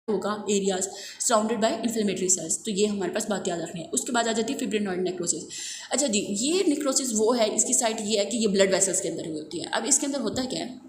होगा areas surrounded by inflammatory cells. तो ये हमारे पास बात याद रखनी है। उसके बाद आ जाती है फिब्रिनॉइड नेक्रोसिस। अच्छा जी, ये नेक्रोसिस वो है, इसकी साइट ये है कि ये ब्लड वेसल्स के अंदर हुई होती है। अब इसके अंदर होता क्या है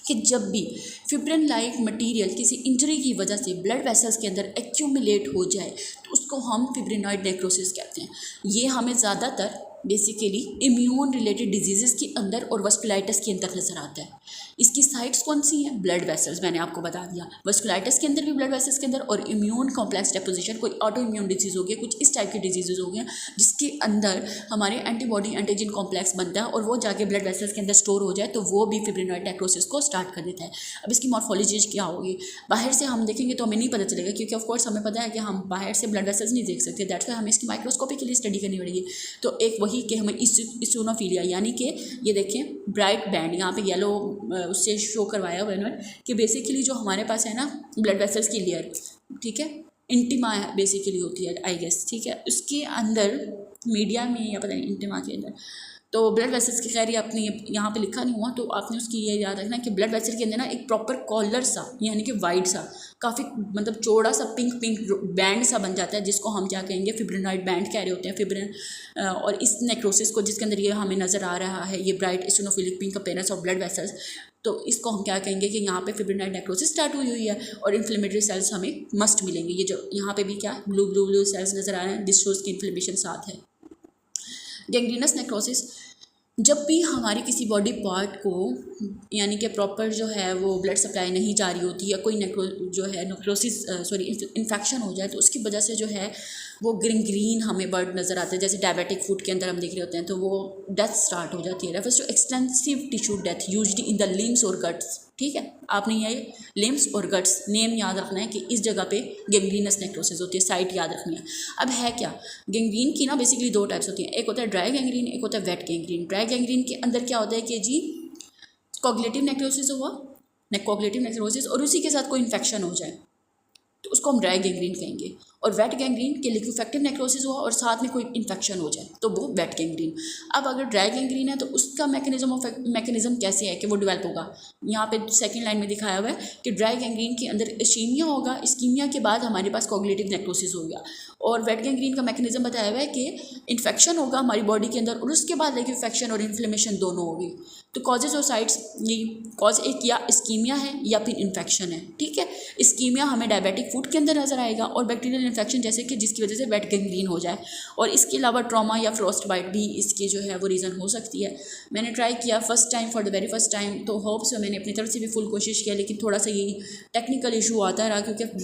कि जब भी फिब्रिन लाइक मटेरियल किसी इंजरी की वजह से ब्लड वेसल्स के अंदर एक्यूमुलेट हो जाए तो उसको हम फिब्रिनॉइड नेक्रोसिस कहते हैं। ये हमें ज़्यादातर बेसिकली इम्यून रिलेटेड डिजीज़ के अंदर और वस्कुलाइटिस के अंदर नज़र आता है। इसकी साइट्स कौन सी हैं? ब्लड वेसल्स, मैंने आपको बता दिया। वस्कुलाइटिस के अंदर भी ब्लड वेसल्स के अंदर, और इम्यून कॉम्प्लेक्स डेपोजिशन, कोई ऑटो इम्यून डिजीज़ हो गया, कुछ इस टाइप की डिजीज़ हो गया जिसके अंदर हमारे एंटीबॉडी एंटीजन कॉम्प्लेक्स बनता है और वो जाके ब्लड वेसल्स के अंदर स्टोर हो जाए तो वो भी फिब्रिनॉइड नेक्रोसिस को स्टार्ट कर देता है। अब इसकी मॉर्फोलॉजी क्या होगी? बाहर से हम देखेंगे तो हमें नहीं पता चलेगा, क्योंकि ऑफकोर्स हमें पता है कि हम बाहर से ब्लड वेसल्स नहीं देख सकते, दैट्स वाई हमें इसकी माइक्रोस्कोपिकली स्टडी करनी पड़ेगी। तो एक वही कि हमें इसिनोफिलिया, यानी कि ये देखें ब्राइट बैंड यहाँ पे येलो उससे शो करवाया हुआ है कि बेसिकली जो हमारे पास है ना ब्लड वेसल्स की लेयर, ठीक है, इंटिमा बेसिकली होती है आई गेस, ठीक है, उसके अंदर मीडिया में या पता नहीं इंटिमा के अंदर तो ब्लड वेसल्स की, खैर ये आपने यहाँ पे लिखा नहीं हुआ तो आपने उसकी ये याद रखना कि ब्लड वेसल के अंदर ना एक प्रॉपर कॉलर सा यानी कि वाइड सा काफ़ी मतलब चौड़ा सा पिंक बैंड सा बन जाता है, जिसको हम क्या कहेंगे फिब्रिनॉइड बैंड कह रहे होते हैं फिब्रिन। और इस नेक्रोसिस को जिसके अंदर ये हमें नज़र आ रहा है ये bright eosinophilic pink appearance of blood vessels, तो इसको हम क्या कहेंगे कि यहाँ पे फिब्रिनॉइड नेक्रोसिस स्टार्ट हुई है और इन्फ्लेमेटरी सेल्स हमें मस्ट मिलेंगे। ये जो यहाँ पे भी क्या ब्लू सेल्स नज़र आ रहे हैं, दिस शोज की इन्फ्लेमेशन साथ है। गैंग्रीनस नेक्रोसिस, जब भी हमारी किसी बॉडी पार्ट को यानी कि प्रॉपर जो है वो ब्लड सप्लाई नहीं जा रही होती या कोई नेक्रोसिस इन्फेक्शन हो जाए तो उसकी वजह से जो है वो ग्रीन हमें बर्ड नज़र आता है। जैसे डायबिटिक फूड के अंदर हम देख रहे होते हैं तो वो डेथ स्टार्ट हो जाती है। Refers to extensive tissue death used in the limbs और गट्स, ठीक है, आपने ये लिम्स और गट्स नेम याद रखना है कि इस जगह पे गैंग्रीनस नेक्रोसिस होती है, साइट याद रखनी है। अब है क्या गैंग्रीन की ना, बेसिकली दो टाइप्स होती हैं, एक होता है ड्राई गैंग्रीन, एक होता है वेट गैंग्रीन। ड्राई गैंग्रीन के अंदर क्या होता है कि जी कोगुलेटिव नेक्रोसिस हुआ, कोगुलेटिव नेक्रोसिस और उसी के साथ कोई इन्फेक्शन हो जाए तो उसको हम ड्राई गैंग्रीन कहेंगे। और वेट गैंग्रीन के लिक्विफेक्टिव नेक्रोसिस हुआ और साथ में कोई इन्फेक्शन हो जाए तो वो वेट गैंग्रीन। अब अगर ड्राई गैंग्रीन है तो उसका मैकेनिज्म कैसे है कि वो डेवलप होगा, यहाँ पे सेकंड लाइन में दिखाया हुआ है कि ड्राई गैंग्रीन के अंदर इस्कीमिया होगा, इस्कीमिया के बाद हमारे पास कोगुलेटिव नेक्रोसिस हो गया। और वेट गैंग्रीन का मैकेनिज्म बताया हुआ है कि इन्फेक्शन होगा हमारी बॉडी के अंदर और उसके बाद लिक्विफेक्शन और इन्फ्लेमेशन दोनों होगी। तो कॉजेज और साइट्स, ये कॉज एक या इस्कीमिया है या फिर इन्फेक्शन है, ठीक है। इस्कीमिया हमें डायबिटिक फूड के अंदर नजर आएगा और बैक्टीरियल इन्फेक्शन जैसे कि जिसकी वजह से वेट गैंग्रीन हो जाए। और इसके अलावा ट्रॉमा या फ्रॉस्ट बाइट भी इसकी जो है वो रीज़न हो सकती है। मैंने ट्राई किया first time, for the very first time, तो होप्स मैंने अपनी तरफ से भी फुल कोशिश किया, लेकिन थोड़ा सा यही टेक्निकल इशू आता रहा क्योंकि